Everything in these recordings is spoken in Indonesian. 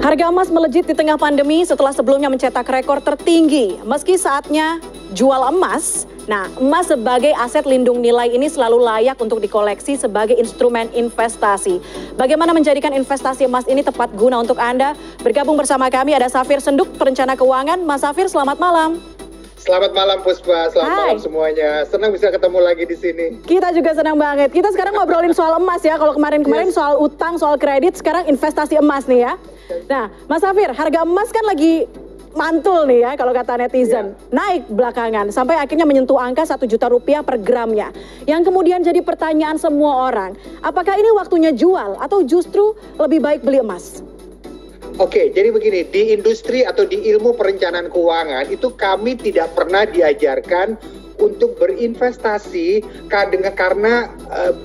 Harga emas melejit di tengah pandemi setelah sebelumnya mencetak rekor tertinggi. Meski saatnya jual emas, emas sebagai aset lindung nilai ini selalu layak untuk dikoleksi sebagai instrumen investasi. Bagaimana menjadikan investasi emas ini tepat guna untuk Anda? Bergabung bersama kami ada Safir Senduk, perencana keuangan. Mas Safir, selamat malam. Selamat malam Puspa, selamat malam semuanya. Senang bisa ketemu lagi di sini. Kita juga senang banget. Kita sekarang ngobrolin soal emas ya. Kalau kemarin-kemarin soal utang, soal kredit, sekarang investasi emas nih ya. Nah, Mas Safir, harga emas kan lagi mantul nih ya kalau kata netizen. Naik belakangan sampai akhirnya menyentuh angka 1 juta rupiah per gramnya. Yang kemudian jadi pertanyaan semua orang, apakah ini waktunya jual atau justru lebih baik beli emas? Oke, jadi begini, di industri atau di ilmu perencanaan keuangan itu kami tidak pernah diajarkan untuk berinvestasi karena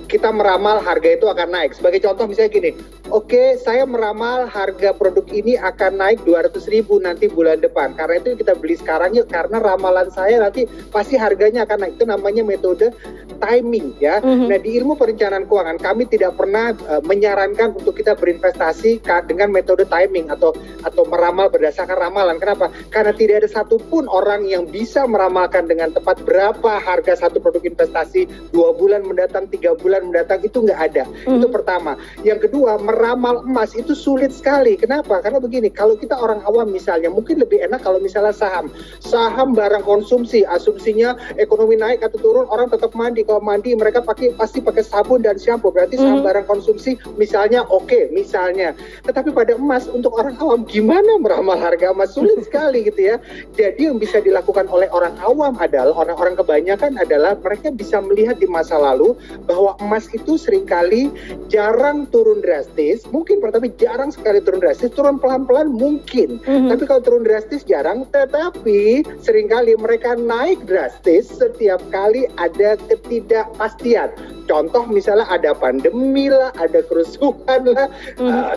kita meramal harga itu akan naik. Sebagai contoh misalnya gini, oke, saya meramal harga produk ini akan naik 200.000 nanti bulan depan. Karena itu kita beli sekarang ya, karena ramalan saya nanti pasti harganya akan naik. Itu namanya metode timing ya. Nah, di ilmu perencanaan keuangan kami tidak pernah menyarankan untuk kita berinvestasi dengan metode timing atau meramal berdasarkan ramalan. Kenapa? Karena tidak ada satupun orang yang bisa meramalkan dengan tepat berapa harga satu produk investasi 2 bulan mendatang, 3 bulan mendatang, itu nggak ada. Itu pertama. Yang kedua, meramal emas itu sulit sekali. Kenapa? Karena begini, kalau kita orang awam misalnya, mungkin lebih enak kalau misalnya saham barang konsumsi, asumsinya ekonomi naik atau turun, orang tetap mandi. Kalau mandi mereka pasti pakai sabun dan shampoo, berarti saham barang konsumsi misalnya oke, misalnya. Tetapi pada emas, untuk orang awam gimana meramal harga emas? Sulit sekali gitu ya. Jadi yang bisa dilakukan oleh orang awam adalah orang kebanyakan adalah mereka bisa melihat di masa lalu bahwa emas itu seringkali jarang turun drastis, mungkin tapi jarang sekali turun drastis, turun pelan-pelan mungkin, tapi kalau turun drastis jarang, tetapi seringkali mereka naik drastis setiap kali ada ketidakpastian. Contoh misalnya ada pandemi lah, ada kerusuhan lah,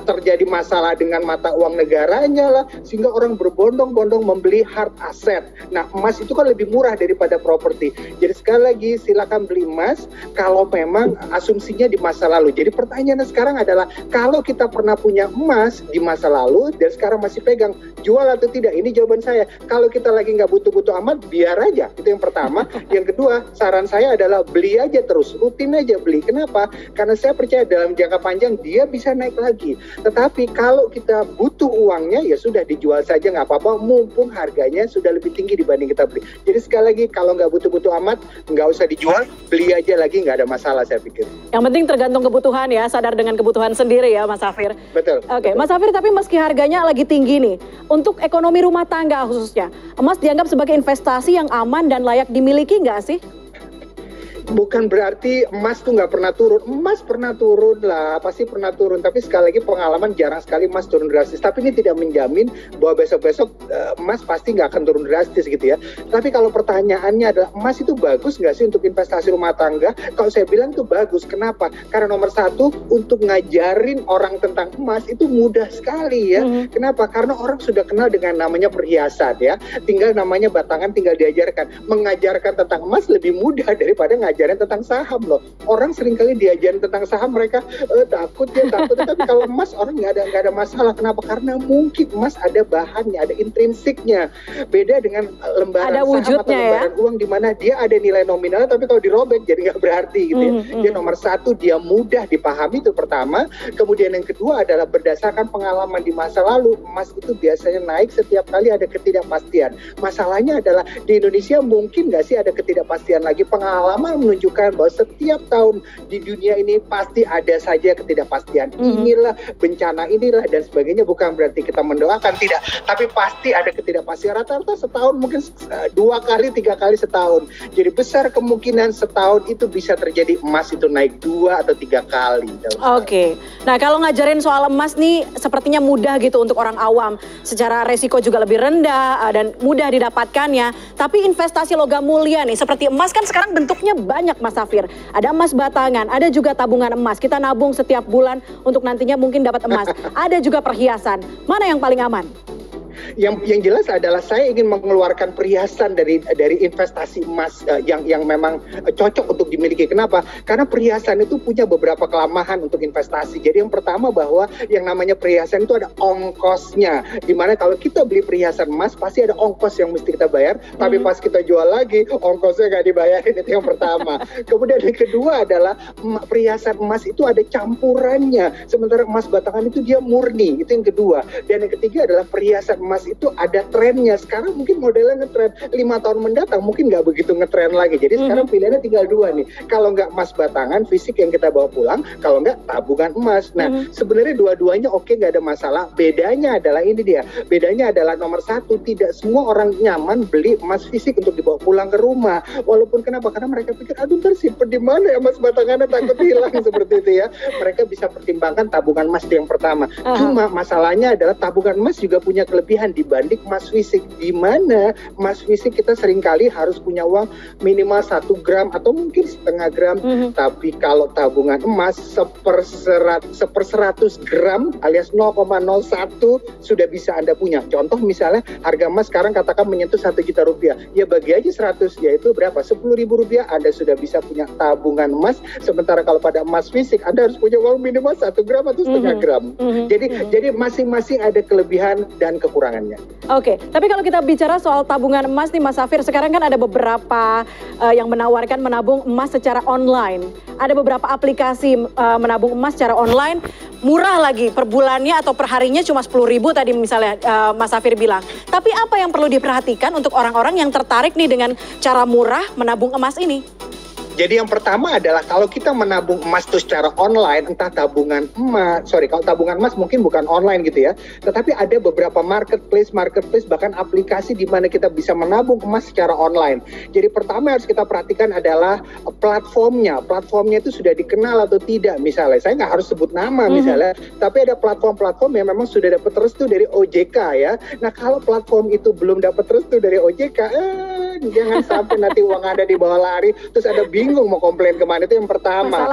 terjadi masalah dengan mata uang negaranya lah, sehingga orang berbondong-bondong membeli hard asset. Nah, emas itu kan lebih murah daripada properti. Jadi sekali lagi silakan beli emas kalau memang asumsinya di masa lalu. Jadi pertanyaannya sekarang adalah kalau kita pernah punya emas di masa lalu dan sekarang masih pegang, jual atau tidak? Ini jawaban saya. Kalau kita lagi nggak butuh-butuh amat, biar aja. Itu yang pertama. Yang kedua, saran saya adalah beli aja terus, rutin aja beli. Kenapa? Karena saya percaya dalam jangka panjang dia bisa naik lagi. Tetapi kalau kita butuh uangnya, ya sudah dijual saja nggak apa-apa, mumpung harganya sudah lebih tinggi dibanding kita beli. Jadi sekali lagi, kalau nggak butuh-butuh amat, nggak usah dijual, beli aja lagi, nggak ada masalah saya pikir. Yang penting tergantung kebutuhan ya, sadar dengan kebutuhan sendiri ya Mas Safir. Betul. Oke, Mas Safir, tapi meski harganya lagi tinggi nih, untuk ekonomi rumah tangga khususnya, emas dianggap sebagai investasi yang aman dan layak dimiliki nggak sih? Bukan berarti emas tuh nggak pernah turun. Emas pernah turun lah, pasti pernah turun. Tapi sekali lagi pengalaman jarang sekali emas turun drastis. Tapi ini tidak menjamin bahwa besok-besok emas pasti nggak akan turun drastis gitu ya. Tapi kalau pertanyaannya adalah emas itu bagus nggak sih untuk investasi rumah tangga? Kalau saya bilang itu bagus. Kenapa? Karena nomor satu, untuk ngajarin orang tentang emas itu mudah sekali ya. Kenapa? Karena orang sudah kenal dengan namanya perhiasan ya. Tinggal namanya batangan, tinggal diajarkan. Mengajarkan tentang emas lebih mudah daripada ngajarin tentang saham loh. Orang seringkali diajarin tentang saham, mereka takut. Tapi kalau emas orang nggak ada masalah. Kenapa? Karena mungkin emas ada bahannya, ada intrinsiknya. Beda dengan lembaran ada saham atau lembaran uang di mana dia ada nilai nominal, tapi kalau dirobek jadi nggak berarti gitu ya. Jadi nomor satu, dia mudah dipahami, itu pertama. Kemudian yang kedua adalah berdasarkan pengalaman di masa lalu, emas itu biasanya naik setiap kali ada ketidakpastian. Masalahnya adalah di Indonesia mungkin nggak sih ada ketidakpastian lagi? Pengalaman menunjukkan bahwa setiap tahun di dunia ini pasti ada saja ketidakpastian. Inilah bencana inilah dan sebagainya. Bukan berarti kita mendoakan, tidak, tapi pasti ada ketidakpastian. Rata-rata setahun mungkin 2 kali 3 kali setahun. Jadi besar kemungkinan setahun itu bisa terjadi emas itu naik 2 atau 3 kali. Oke. Nah, kalau ngajarin soal emas nih sepertinya mudah gitu untuk orang awam. Secara resiko juga lebih rendah dan mudah didapatkannya. Tapi investasi logam mulia nih seperti emas kan sekarang bentuknya banyak Mas Safir. Ada emas batangan, ada juga tabungan emas. Kita nabung setiap bulan untuk nantinya mungkin dapat emas. Ada juga perhiasan. Mana yang paling aman? Yang jelas adalah saya ingin mengeluarkan perhiasan dari investasi emas yang memang cocok untuk dimiliki. Kenapa? Karena perhiasan itu punya beberapa kelemahan untuk investasi. Jadi yang pertama bahwa yang namanya perhiasan itu ada ongkosnya. Dimana kalau kita beli perhiasan emas pasti ada ongkos yang mesti kita bayar. Tapi pas kita jual lagi ongkosnya nggak dibayarin, itu yang pertama. Kemudian yang kedua adalah perhiasan emas itu ada campurannya. Sementara emas batangan itu dia murni. Itu yang kedua. Dan yang ketiga adalah perhiasan emas itu ada trennya. Sekarang mungkin modelnya ngetren, 5 tahun mendatang mungkin nggak begitu ngetren lagi. Jadi sekarang pilihannya tinggal dua nih. Kalau nggak emas batangan fisik yang kita bawa pulang, kalau nggak tabungan emas. Nah sebenarnya dua-duanya oke, nggak ada masalah. Bedanya adalah ini dia. Bedanya adalah nomor satu, tidak semua orang nyaman beli emas fisik untuk dibawa pulang ke rumah. Walaupun kenapa? Karena mereka pikir, aduh ntar simpen di mana ya emas batangannya, takut hilang seperti itu ya. Mereka bisa pertimbangkan tabungan emas yang pertama. Cuma masalahnya adalah tabungan emas juga punya kelebihan dibanding emas fisik, di mana emas fisik kita seringkali harus punya uang minimal 1 gram atau mungkin setengah gram. Tapi kalau tabungan emas seper 100 gram alias 0,01 sudah bisa Anda punya. Contoh misalnya harga emas sekarang katakan menyentuh 1 juta rupiah, ya bagi aja 100, yaitu berapa? 10.000 rupiah Anda sudah bisa punya tabungan emas. Sementara kalau pada emas fisik Anda harus punya uang minimal 1 gram atau setengah gram. Jadi masing-masing ada kelebihan dan kekurangannya. Oke, tapi kalau kita bicara soal tabungan emas nih Mas Safir, sekarang kan ada beberapa yang menawarkan menabung emas secara online. Ada beberapa aplikasi menabung emas secara online, murah lagi per bulannya atau per harinya cuma 10.000 tadi misalnya Mas Safir bilang. Tapi apa yang perlu diperhatikan untuk orang-orang yang tertarik nih dengan cara murah menabung emas ini? Jadi yang pertama adalah kalau kita menabung emas itu secara online, entah tabungan emas, kalau tabungan emas mungkin bukan online gitu ya, tetapi ada beberapa marketplace bahkan aplikasi di mana kita bisa menabung emas secara online. Jadi pertama harus kita perhatikan adalah platformnya itu sudah dikenal atau tidak. Misalnya saya nggak harus sebut nama misalnya, tapi ada platform-platform yang memang sudah dapat restu dari OJK ya. Nah kalau platform itu belum dapat restu dari OJK, jangan sampai nanti uang Anda dibawa lari, terus ada bingung mau komplain kemana. Itu yang pertama.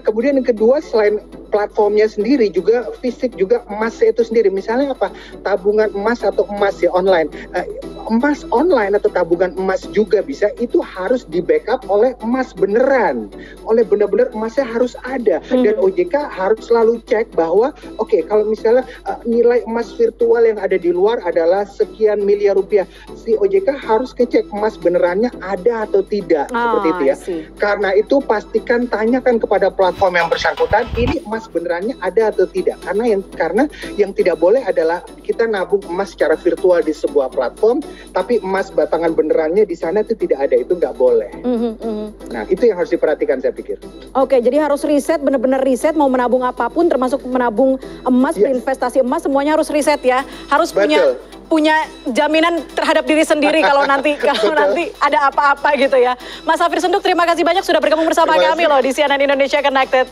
Kemudian yang kedua selain platformnya sendiri juga fisik juga emasnya itu sendiri. Misalnya apa? Tabungan emas atau emas ya online. Emas online atau tabungan emas juga bisa, itu harus di backup oleh emas beneran. Oleh benar-benar emasnya harus ada. Dan OJK harus selalu cek bahwa oke, kalau misalnya nilai emas virtual yang ada di luar adalah sekian miliar rupiah, si OJK harus ngecek emas benerannya ada atau tidak. Seperti itu ya. Karena itu pastikan tanyakan kepada platform yang bersangkutan, ini emas benerannya ada atau tidak. Karena yang tidak boleh adalah kita nabung emas secara virtual di sebuah platform, tapi emas batangan benerannya di sana itu tidak ada, itu nggak boleh. Nah itu yang harus diperhatikan saya pikir. Oke, jadi harus riset, benar-benar riset mau menabung apapun, termasuk menabung emas, berinvestasi emas, semuanya harus riset ya. Harus punya jaminan terhadap diri sendiri kalau nanti ada apa-apa gitu ya. Mas Safir Senduk, terima kasih banyak sudah bergabung bersama kami loh di CNN Indonesia Connected.